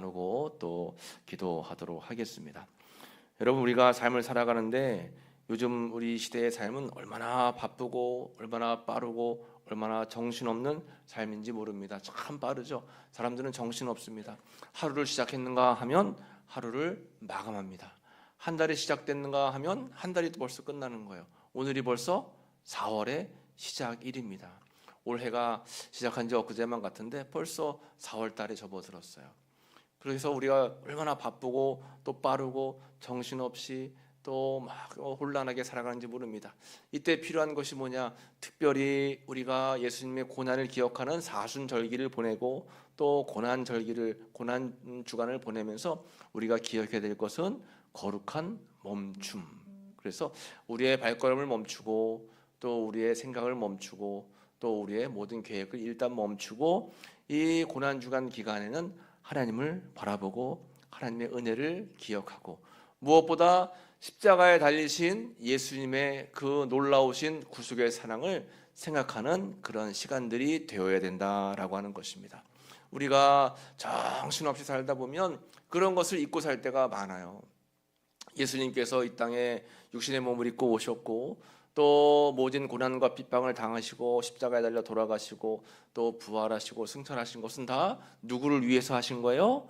나누고 또 기도하도록 하겠습니다. 여러분, 우리가 삶을 살아가는데 요즘 우리 시대의 삶은 얼마나 바쁘고 얼마나 빠르고 얼마나 정신없는 삶인지 모릅니다. 참 빠르죠. 사람들은 정신없습니다. 하루를 시작했는가 하면 하루를 마감합니다. 한 달이 시작됐는가 하면 한 달이 벌써 끝나는 거예요. 오늘이 벌써 4월의 시작일입니다. 올해가 시작한 지 엊그제만 같은데 벌써 4월 달에 접어들었어요. 그래서 우리가 얼마나 바쁘고 또 빠르고 정신없이 또 막 혼란하게 살아가는지 모릅니다. 이때 필요한 것이 뭐냐? 특별히 우리가 예수님의 고난을 기억하는 사순절기를 보내고 또 고난 주간을 보내면서 우리가 기억해야 될 것은 거룩한 멈춤. 그래서 우리의 발걸음을 멈추고 또 우리의 생각을 멈추고 또 우리의 모든 계획을 일단 멈추고 이 고난 주간 기간에는 하나님을 바라보고 하나님의 은혜를 기억하고 무엇보다 십자가에 달리신 예수님의 그 놀라우신 구속의 사랑을 생각하는 그런 시간들이 되어야 된다라고 하는 것입니다. 우리가 정신없이 살다 보면 그런 것을 잊고 살 때가 많아요. 예수님께서 이 땅에 육신의 몸을 입고 오셨고 또 모진 고난과 핍박을 당하시고 십자가에 달려 돌아가시고 또 부활하시고 승천하신 것은 다 누구를 위해서 하신 거예요?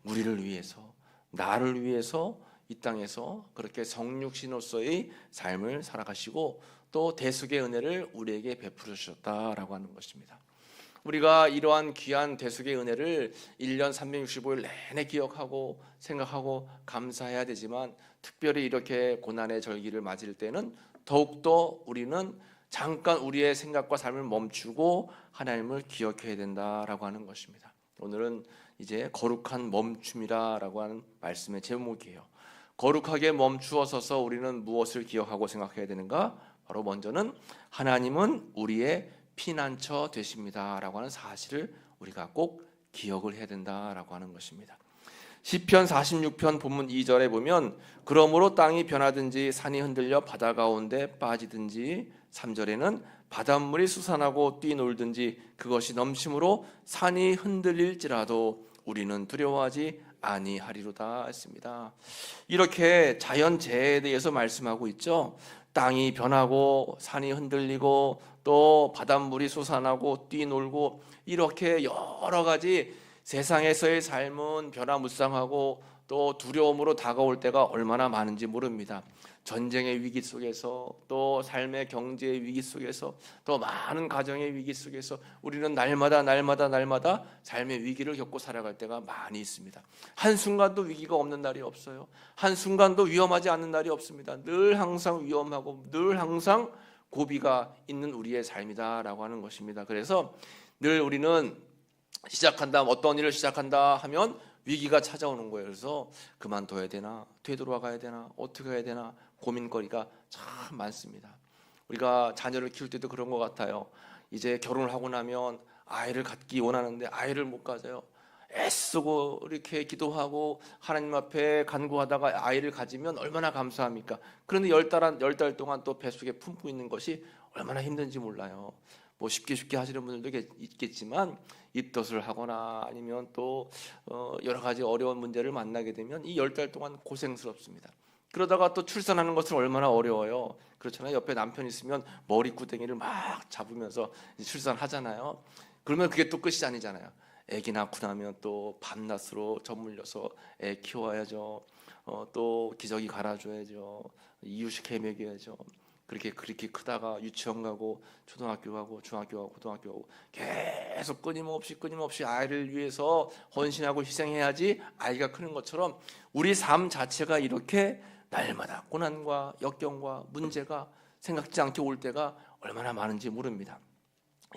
우리를 위해서, 나를 위해서 이 땅에서 그렇게 성육신으로서의 삶을 살아가시고 또 대속의 은혜를 우리에게 베풀어 주셨다라고 하는 것입니다. 우리가 이러한 귀한 대속의 은혜를 1년 365일 내내 기억하고 생각하고 감사해야 되지만 특별히 이렇게 고난의 절기를 맞을 때는 더욱더 우리는 잠깐 우리의 생각과 삶을 멈추고 하나님을 기억해야 된다라고 하는 것입니다. 오늘은 이제 거룩한 멈춤이라고 하는 말씀의 제목이에요. 거룩하게 멈추어 서서 우리는 무엇을 기억하고 생각해야 되는가? 바로 먼저는 하나님은 우리의 피난처 되십니다라고 하는 사실을 우리가 꼭 기억을 해야 된다라고 하는 것입니다. 시편 46편 본문 2절에 보면 그러므로 땅이 변하든지 산이 흔들려 바다 가운데 빠지든지 3절에는 바닷물이 솟아나고 뛰놀든지 그것이 넘침으로 산이 흔들릴지라도 우리는 두려워하지 아니하리로다 했습니다. 이렇게 자연재해에 대해서 말씀하고 있죠. 땅이 변하고 산이 흔들리고 또 바닷물이 솟아나고 뛰놀고 이렇게 여러 가지 세상에서의 삶은 변화무쌍하고 또 두려움으로 다가올 때가 얼마나 많은지 모릅니다. 전쟁의 위기 속에서 또 삶의 경제의 위기 속에서 또 많은 가정의 위기 속에서 우리는 날마다 삶의 위기를 겪고 살아갈 때가 많이 있습니다. 한순간도 위기가 없는 날이 없어요. 한순간도 위험하지 않는 날이 없습니다. 늘 항상 위험하고 늘 항상 고비가 있는 우리의 삶이다라고 하는 것입니다. 그래서 늘 우리는 시작한다, 어떤 일을 시작한다 하면 위기가 찾아오는 거예요. 그래서 그만둬야 되나, 되돌아가야 되나, 어떻게 해야 되나 고민거리가 참 많습니다. 우리가 자녀를 키울 때도 그런 것 같아요. 이제 결혼을 하고 나면 아이를 갖기 원하는데 아이를 못 가져요. 애쓰고 이렇게 기도하고 하나님 앞에 간구하다가 아이를 가지면 얼마나 감사합니까? 그런데 10달 동안 또 뱃속에 품고 있는 것이 얼마나 힘든지 몰라요. 뭐 쉽게 하시는 분들도 있겠지만 입덧을 하거나 아니면 또 여러 가지 어려운 문제를 만나게 되면 이 10달 동안 고생스럽습니다. 그러다가 또 출산하는 것은 얼마나 어려워요. 그렇잖아요. 옆에 남편 있으면 머리구덩이를 막 잡으면서 출산하잖아요. 그러면 그게 또 끝이 아니잖아요. 애기 낳고 나면 또 밤낮으로 젖물려서 애 키워야죠. 또 기저귀 갈아줘야죠. 이유식 해 먹여야죠. 그렇게 크다가 유치원 가고 초등학교 가고 중학교 가고 고등학교 가고 계속 끊임없이 아이를 위해서 헌신하고 희생해야지 아이가 크는 것처럼 우리 삶 자체가 이렇게 날마다 고난과 역경과 문제가 생각지 않게 올 때가 얼마나 많은지 모릅니다.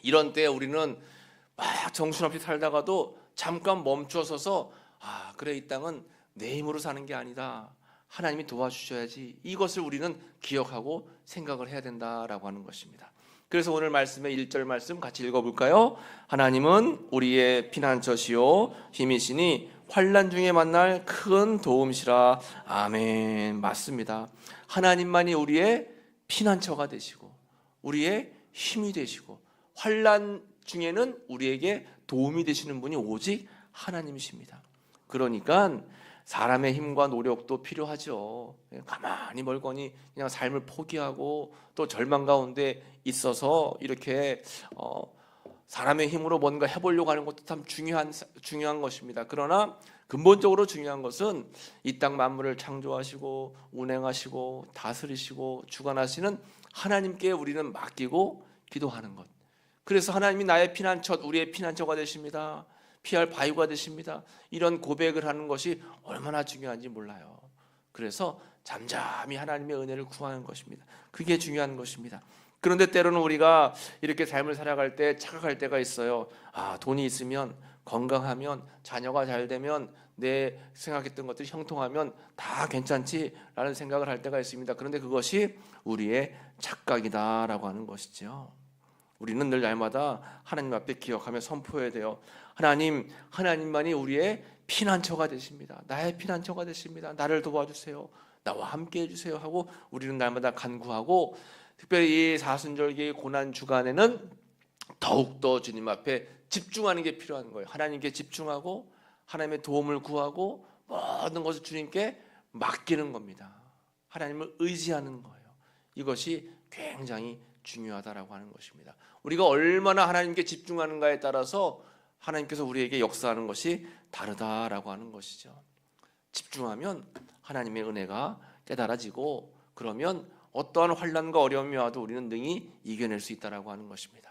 이런 때 우리는 막 정신없이 살다가도 잠깐 멈춰서서 그래, 이 땅은 내 힘으로 사는 게 아니다. 하나님이 도와주셔야지. 이것을 우리는 기억하고 생각을 해야 된다라고 하는 것입니다. 그래서 오늘 말씀의 1절 말씀 같이 읽어볼까요? 하나님은 우리의 피난처시요 힘이시니 환난 중에 만날 큰 도움이시라. 아멘. 맞습니다. 하나님만이 우리의 피난처가 되시고 우리의 힘이 되시고 환난 중에는 우리에게 도움이 되시는 분이 오직 하나님이십니다. 그러니까 사람의 힘과 노력도 필요하죠. 가만히 멀거니 그냥 삶을 포기하고 또 절망 가운데 있어서 이렇게 사람의 힘으로 뭔가 해보려고 하는 것도 참 중요한 것입니다. 그러나 근본적으로 중요한 것은 이 땅 만물을 창조하시고 운행하시고 다스리시고 주관하시는 하나님께 우리는 맡기고 기도하는 것. 그래서 하나님이 나의 피난처, 우리의 피난처가 되십니다. 피할 바위가 되십니다. 이런 고백을 하는 것이 얼마나 중요한지 몰라요. 그래서 잠잠히 하나님의 은혜를 구하는 것입니다. 그게 중요한 것입니다. 그런데 때로는 우리가 이렇게 삶을 살아갈 때 착각할 때가 있어요. 돈이 있으면, 건강하면, 자녀가 잘 되면, 내 생각했던 것들이 형통하면 다 괜찮지라는 생각을 할 때가 있습니다. 그런데 그것이 우리의 착각이다라고 하는 것이죠. 우리는 늘 날마다 하나님 앞에 기억하며 선포해야 돼요. 하나님만이 우리의 피난처가 되십니다. 나의 피난처가 되십니다. 나를 도와주세요. 나와 함께 해주세요 하고 우리는 날마다 간구하고, 특별히 이 사순절기 고난 주간에는 더욱더 주님 앞에 집중하는 게 필요한 거예요. 하나님께 집중하고 하나님의 도움을 구하고 모든 것을 주님께 맡기는 겁니다. 하나님을 의지하는 거예요. 이것이 굉장히 중요하다라고 하는 것입니다. 우리가 얼마나 하나님께 집중하는가에 따라서 하나님께서 우리에게 역사하는 것이 다르다라고 하는 것이죠. 집중하면 하나님의 은혜가 깨달아지고, 그러면 어떠한 환난과 어려움이 와도 우리는 능히 이겨낼 수 있다라고 하는 것입니다.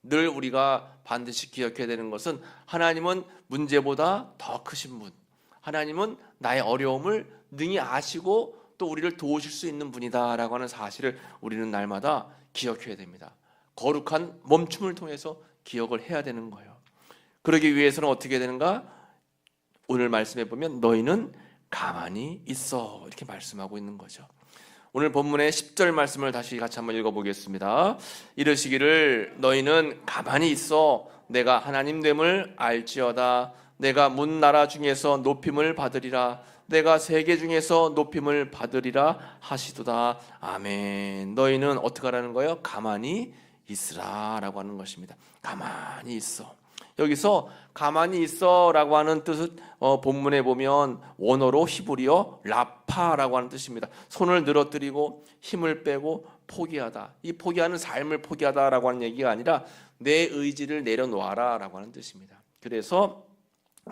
늘 우리가 반드시 기억해야 되는 것은 하나님은 문제보다 더 크신 분, 하나님은 나의 어려움을 능히 아시고 또 우리를 도우실 수 있는 분이다라고 하는 사실을 우리는 날마다 기억해야 됩니다. 거룩한 멈춤을 통해서 기억을 해야 되는 거예요. 그러기 위해서는 어떻게 되는가? 오늘 말씀해 보면 너희는 가만히 있어 이렇게 말씀하고 있는 거죠. 오늘 본문의 10절 말씀을 다시 같이 한번 읽어보겠습니다. 이르시기를 너희는 가만히 있어 내가 하나님됨을 알지어다. 내가 문 나라 중에서 높임을 받으리라. 내가 세계 중에서 높임을 받으리라 하시도다. 아멘. 너희는 어떻게 하라는 거예요? 가만히 있으라 라고 하는 것입니다. 가만히 있어. 여기서 가만히 있어라고 하는 뜻은 본문에 보면 원어로 히브리어 라파라고 하는 뜻입니다. 손을 늘어뜨리고 힘을 빼고 포기하다. 이 포기하는 삶을 포기하다라고 하는 얘기가 아니라 내 의지를 내려놓아라라고 하는 뜻입니다. 그래서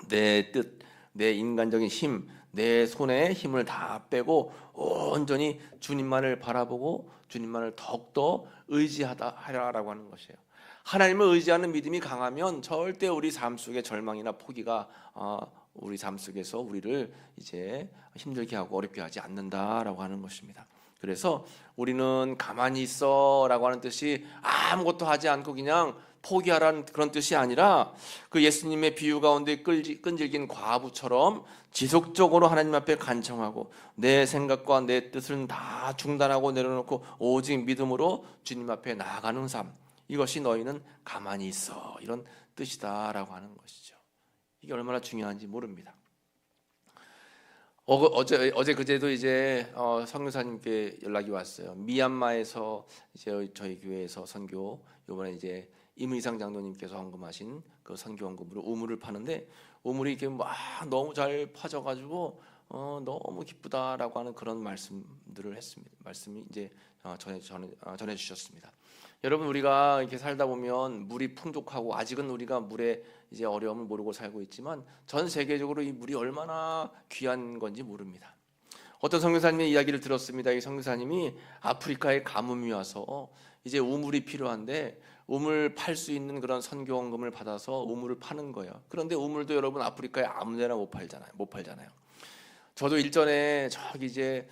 내 뜻, 내 인간적인 힘, 내 손에 힘을 다 빼고 온전히 주님만을 바라보고 주님만을 더욱더 의지하라라고 하는 것이에요. 하나님을 의지하는 믿음이 강하면 절대 우리 삶 속에 절망이나 포기가 우리 삶 속에서 우리를 이제 힘들게 하고 어렵게 하지 않는다라고 하는 것입니다. 그래서 우리는 가만히 있어라고 하는 뜻이 아무것도 하지 않고 그냥 포기하라는 그런 뜻이 아니라 그 예수님의 비유 가운데 끈질긴 과부처럼 지속적으로 하나님 앞에 간청하고 내 생각과 내 뜻을 다 중단하고 내려놓고 오직 믿음으로 주님 앞에 나아가는 삶, 이것이 너희는 가만히 있어 이런 뜻이다라고 하는 것이죠. 이게 얼마나 중요한지 모릅니다. 어제 그제도 이제 선교사님께 연락이 왔어요. 미얀마에서 이제 저희 교회에서 선교, 이번에 이제 임의상 장로님께서 헌금하신 그 선교 헌금으로 우물을 파는데, 우물이 이렇게 막 너무 잘 파져가지고 너무 기쁘다라고 하는 그런 말씀들을 했습니다. 말씀이 이제 전해 주셨습니다. 여러분, 우리가 이렇게 살다 보면 물이 풍족하고 아직은 우리가 물의 이제 어려움을 모르고 살고 있지만 전 세계적으로 이 물이 얼마나 귀한 건지 모릅니다. 어떤 선교사님의 이야기를 들었습니다. 이 선교사님이 아프리카에 가뭄이 와서 이제 우물이 필요한데 우물 팔 수 있는 그런 선교원금을 받아서 우물을 파는 거예요. 그런데 우물도 여러분 아프리카에 아무데나 못 팔잖아요. 저도 일전에 저기 이제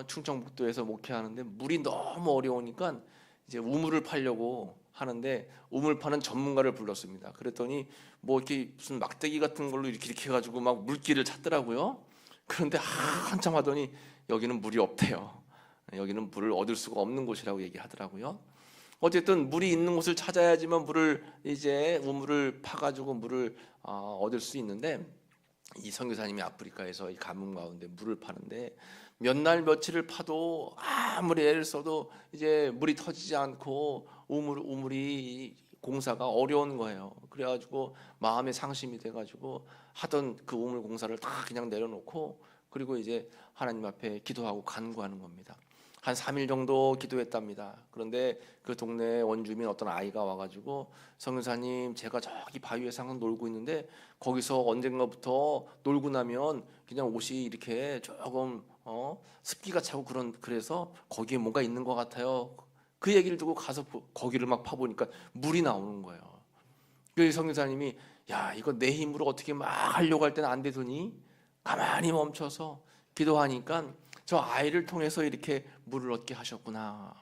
충청북도에서 목회하는데 물이 너무 어려우니까 이제 우물을 팔려고 하는데 우물 파는 전문가를 불렀습니다. 그랬더니 뭐 이렇게 무슨 막대기 같은 걸로 이렇게 해가지고 막 물기를 찾더라고요. 그런데 한참 하더니 여기는 물이 없대요. 여기는 물을 얻을 수가 없는 곳이라고 얘기하더라고요. 어쨌든 물이 있는 곳을 찾아야지만 우물을 파가지고 물을 얻을 수 있는데, 이 선교사님이 아프리카에서 이 가뭄 가운데 물을 파는데 몇 날 며칠을 파도 아무리 애를 써도 이제 물이 터지지 않고 우물이 공사가 어려운 거예요. 그래가지고 마음에 상심이 돼가지고 하던 그 우물 공사를 다 그냥 내려놓고 그리고 이제 하나님 앞에 기도하고 간구하는 겁니다. 한 3일 정도 기도했답니다. 그런데 그 동네 원주민 어떤 아이가 와가지고 성교사님, 제가 저기 바위에서 항상 놀고 있는데 거기서 언젠가부터 놀고 나면 그냥 옷이 이렇게 조금 습기가 차고 그래서 거기에 뭔가 있는 것 같아요. 그 얘기를 듣고 가서 거기를 막 파보니까 물이 나오는 거예요. 그 성교사님이 야, 이거 내 힘으로 어떻게 막 하려고 할 때는 안 되더니 가만히 멈춰서 기도하니까 저 아이를 통해서 이렇게 물을 얻게 하셨구나.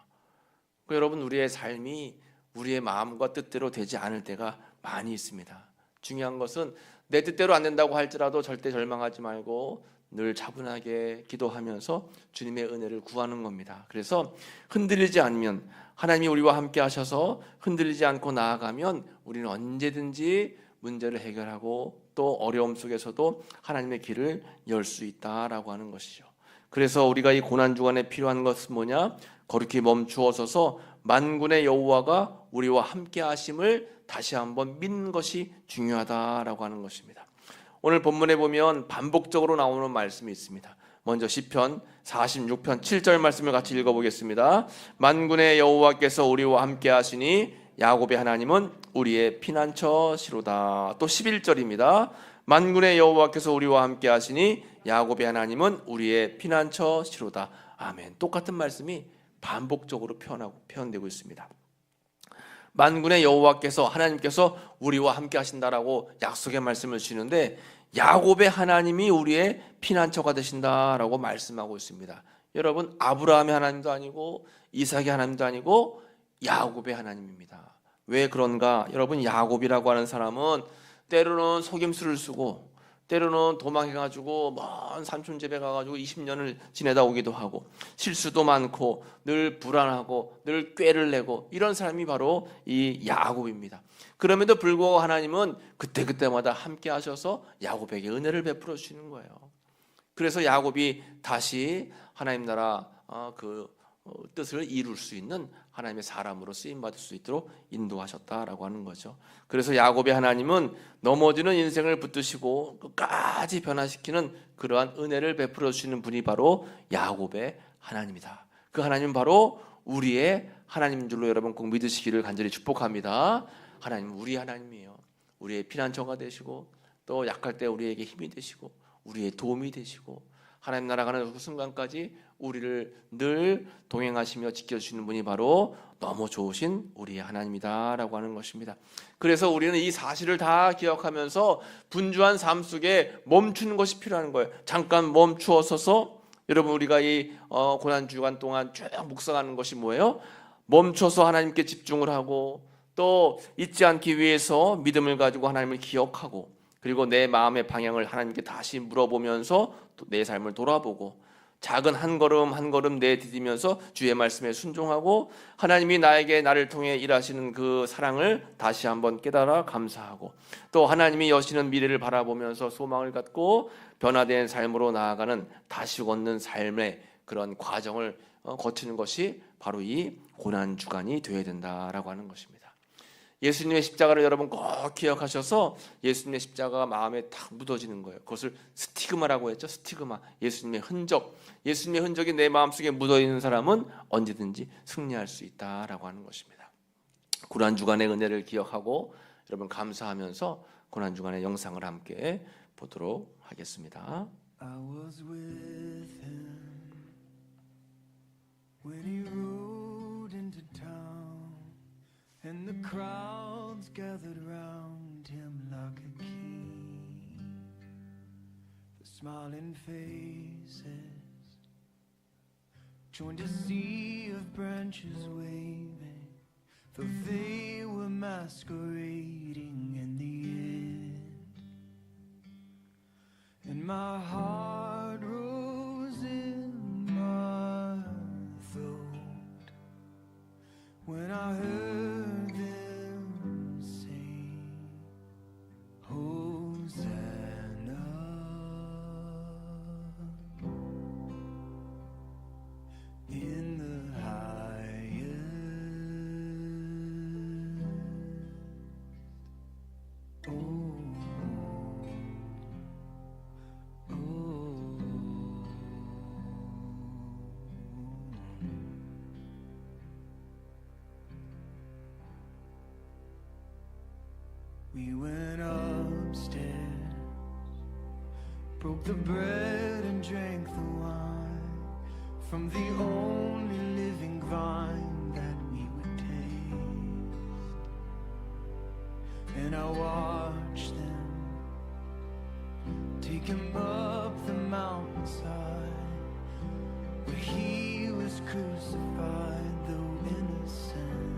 여러분, 우리의 삶이 우리의 마음과 뜻대로 되지 않을 때가 많이 있습니다. 중요한 것은 내 뜻대로 안 된다고 할지라도 절대 절망하지 말고 늘 차분하게 기도하면서 주님의 은혜를 구하는 겁니다. 그래서 흔들리지 않으면, 하나님이 우리와 함께 하셔서 흔들리지 않고 나아가면 우리는 언제든지 문제를 해결하고 또 어려움 속에서도 하나님의 길을 열 수 있다라고 하는 것이죠. 그래서 우리가 이 고난 주간에 필요한 것은 뭐냐? 거룩히 멈추어 서서 만군의 여호와가 우리와 함께 하심을 다시 한번 믿는 것이 중요하다라고 하는 것입니다. 오늘 본문에 보면 반복적으로 나오는 말씀이 있습니다. 먼저 시편 46편 7절 말씀을 같이 읽어보겠습니다. 만군의 여호와께서 우리와 함께 하시니 야곱의 하나님은 우리의 피난처시로다. 또 11절입니다. 만군의 여호와께서 우리와 함께 하시니 야곱의 하나님은 우리의 피난처시로다. 아멘. 똑같은 말씀이 반복적으로 표현되고 있습니다. 만군의 여호와께서, 하나님께서 우리와 함께 하신다라고 약속의 말씀을 주시는데 야곱의 하나님이 우리의 피난처가 되신다라고 말씀하고 있습니다. 여러분, 아브라함의 하나님도 아니고 이삭의 하나님도 아니고 야곱의 하나님입니다. 왜 그런가? 여러분, 야곱이라고 하는 사람은 때로는 속임수를 쓰고 때로는 도망해가지고 먼 삼촌 집에 가가지고 20년을 지내다 오기도 하고 실수도 많고 늘 불안하고 늘 꾀를 내고 이런 사람이 바로 이 야곱입니다. 그럼에도 불구하고 하나님은 그때그때마다 함께 하셔서 야곱에게 은혜를 베풀어 주시는 거예요. 그래서 야곱이 다시 하나님 나라 뜻을 이룰 수 있는 하나님의 사람으로 쓰임받을 수 있도록 인도하셨다라고 하는 거죠. 그래서 야곱의 하나님은 넘어지는 인생을 붙드시고 끝까지 변화시키는 그러한 은혜를 베풀어 주시는 분이 바로 야곱의 하나님이다. 그 하나님은 바로 우리의 하나님인 줄로 여러분 꼭 믿으시기를 간절히 축복합니다. 하나님은 우리 하나님이에요. 우리의 피난처가 되시고 또 약할 때 우리에게 힘이 되시고 우리의 도움이 되시고 하나님 나라 가는 그 순간까지 우리를 늘 동행하시며 지켜주시는 분이 바로 너무 좋으신 우리의 하나님이다라고 하는 것입니다. 그래서 우리는 이 사실을 다 기억하면서 분주한 삶 속에 멈추는 것이 필요한 거예요. 잠깐 멈추어 서서 여러분, 우리가 이 고난 주간 동안 쭉 묵상하는 것이 뭐예요? 멈춰서 하나님께 집중을 하고 또 잊지 않기 위해서 믿음을 가지고 하나님을 기억하고 그리고 내 마음의 방향을 하나님께 다시 물어보면서 또 내 삶을 돌아보고 작은 한 걸음 한 걸음 내디디면서 주의 말씀에 순종하고 하나님이 나를 통해 일하시는 그 사랑을 다시 한번 깨달아 감사하고 또 하나님이 여시는 미래를 바라보면서 소망을 갖고 변화된 삶으로 나아가는 다시 걷는 삶의 그런 과정을 거치는 것이 바로 이 고난주간이 되어야 된다라고 하는 것입니다. 예수님의 십자가를 여러분 꼭 기억하셔서 예수님의 십자가가 마음에 탁 묻어지는 거예요. 그것을 스티그마라고 했죠. 스티그마. 예수님의 흔적. 예수님의 흔적이 내 마음속에 묻어있는 사람은 언제든지 승리할 수 있다라고 하는 것입니다. 고난주간의 은혜를 기억하고 여러분 감사하면서 고난주간의 영상을 함께 보도록 하겠습니다. I was with him when he rode into town. And the crowds gathered round him like a king. The smiling faces joined a sea of branches waving, though they were masquerading in the end. And my heart rose in my throat when I heard broke the bread and drank the wine from the only living vine that we would taste. And I watched them take him up the mountainside where he was crucified, though innocent.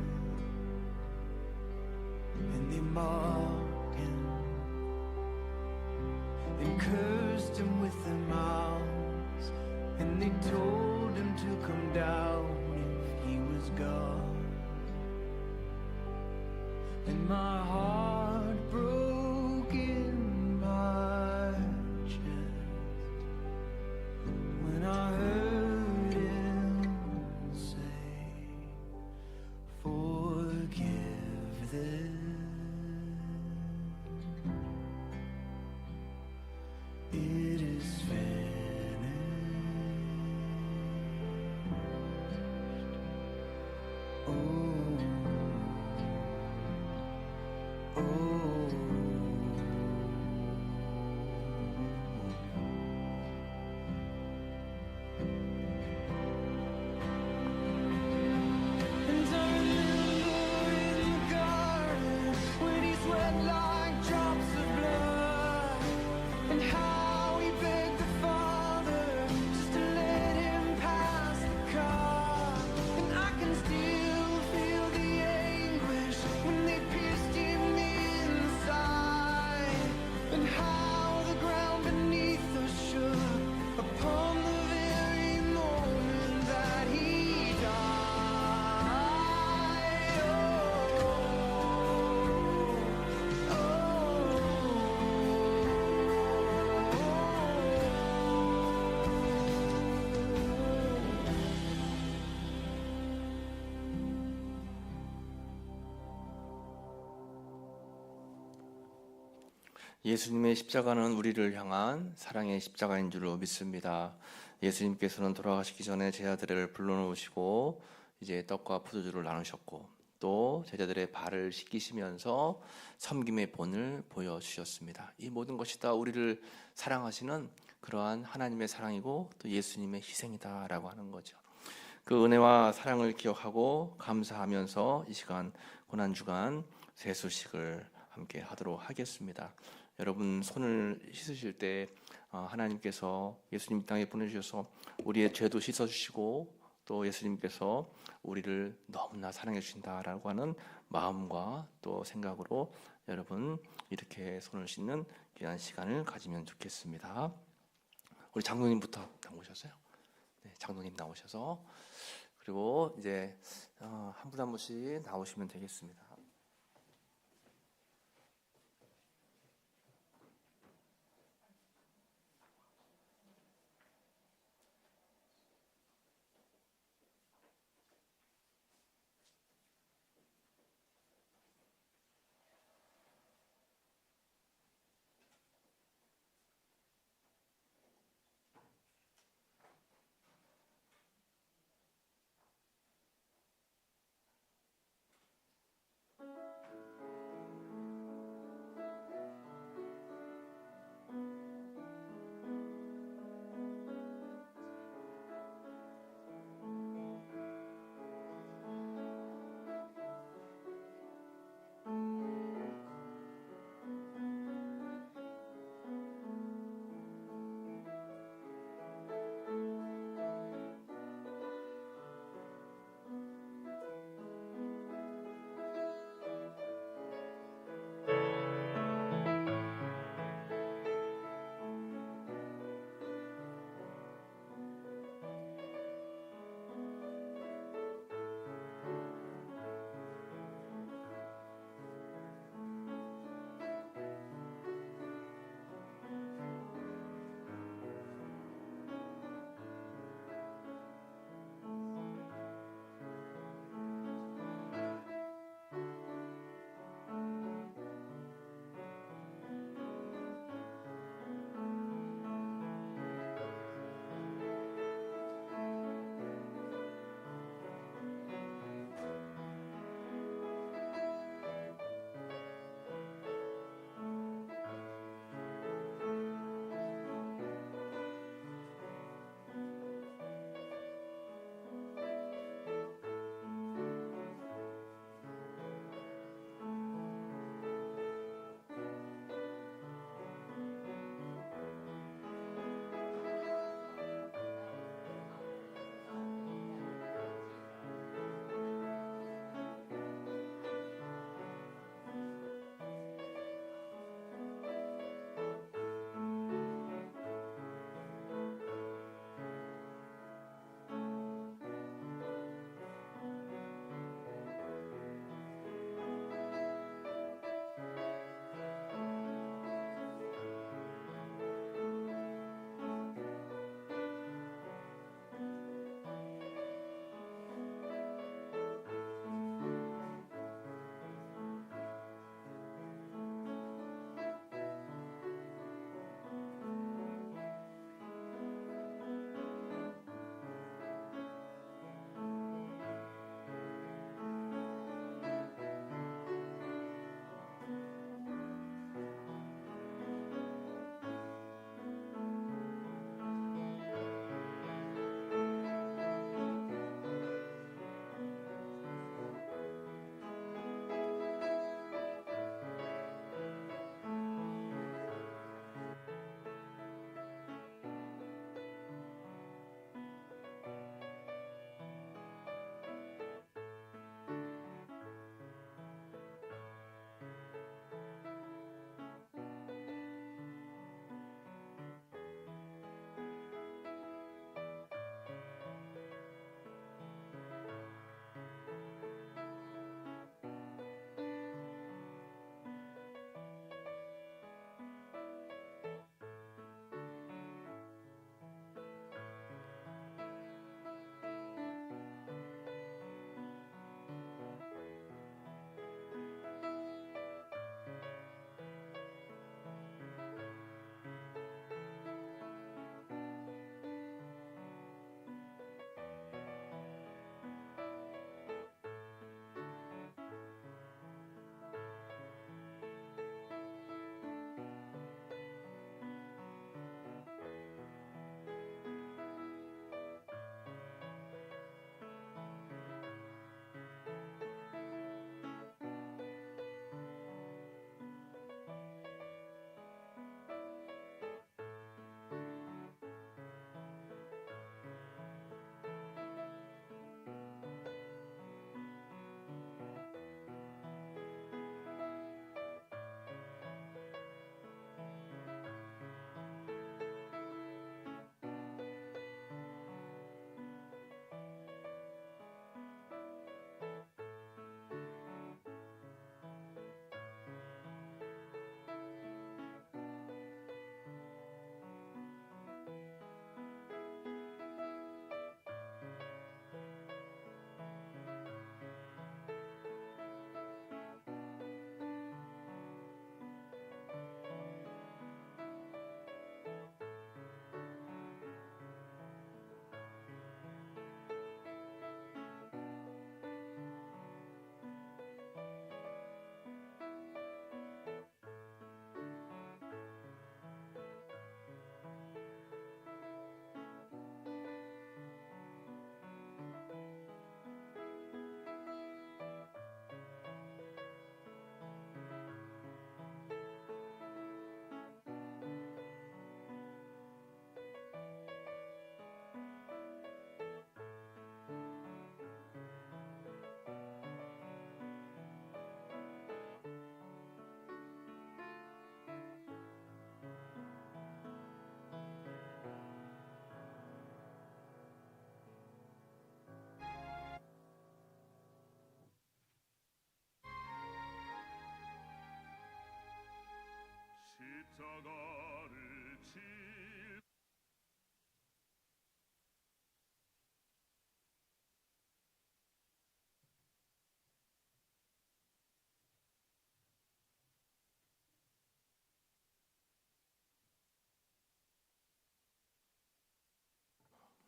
And they mocked him and cursed him with their mouths, and they told him to come down if he was God. And my heart broke in my chest when I heard him say, forgive them. It is finished. Oh, oh. And I remember in the garden when he sweat like drops of blood, and how he begged the Father just to let him pass the cup. And I can still feel the anguish when they pierced him inside, and how the ground beneath us shook upon the very moment that he died. 예수님의 십자가는 우리를 향한 사랑의 십자가인 줄로 믿습니다. 예수님께서는 돌아가시기 전에 제자들을 불러놓으시고 이제 떡과 포도주를 나누셨고, 또 제자들의 발을 씻기시면서 섬김의 본을 보여주셨습니다. 이 모든 것이 다 우리를 사랑하시는 그러한 하나님의 사랑이고 또 예수님의 희생이다라고 하는 거죠. 그 은혜와 사랑을 기억하고 감사하면서 이 시간 고난주간 세수식을 함께 하도록 하겠습니다. 여러분 손을 씻으실 때 하나님께서 예수님 이 땅에 보내주셔서 우리의 죄도 씻어주시고, 또 예수님께서 우리를 너무나 사랑해 주신다라고 하는 마음과 또 생각으로 여러분 이렇게 손을 씻는 귀한 시간을 가지면 좋겠습니다. 우리 장로님부터 나오셨어요? 네, 장로님 나오셔서, 그리고 이제 한 분 한 분씩 나오시면 되겠습니다.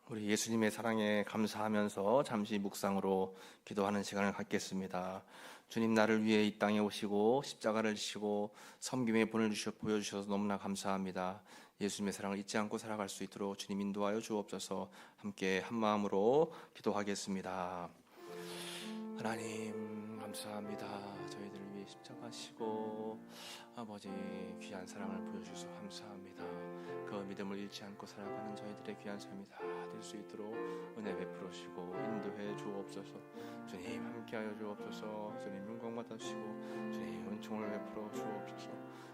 우리 예수님의 사랑에 감사하면서 잠시 묵상으로 기도하는 시간을 갖겠습니다. 주님, 나를 위해 이 땅에 오시고 십자가를 지시고 섬김의 본을 보여주셔서 너무나 감사합니다. 예수님의 사랑을 잊지 않고 살아갈 수 있도록 주님 인도하여 주옵소서. 함께 한마음으로 기도하겠습니다. 하나님 감사합니다. 저희들을 위해 십자가시고 아버지 귀한 사랑을 보여주셔서 감사합니다. 그 믿음을 잃지 않고 살아가는 저희들의 귀한 삶이 다 될 수 있도록 은혜 베풀으시고 인도해 주옵소서. 주님 함께하여 주옵소서. 주님 영광 받으시고 주님 은총을 베풀어 주옵소서.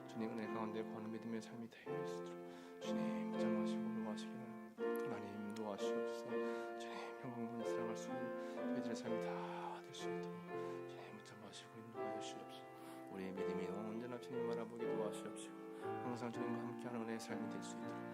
주님 은혜 가운데 거하는 믿음의 삶이 될 수 있도록 주님 붙잡으시고 도와주시기를 하나님 도와주옵소서. 주님 영광을 살아갈 수 있는 저희들의 삶이 다 될 수 있도록 주님 붙잡으시고 인도하여 주옵소서. 우리의 믿음이 언제나 주님 바라보게 도와주옵시고 항상 주님과 함께하는 은혜의 삶이 될 수 있도록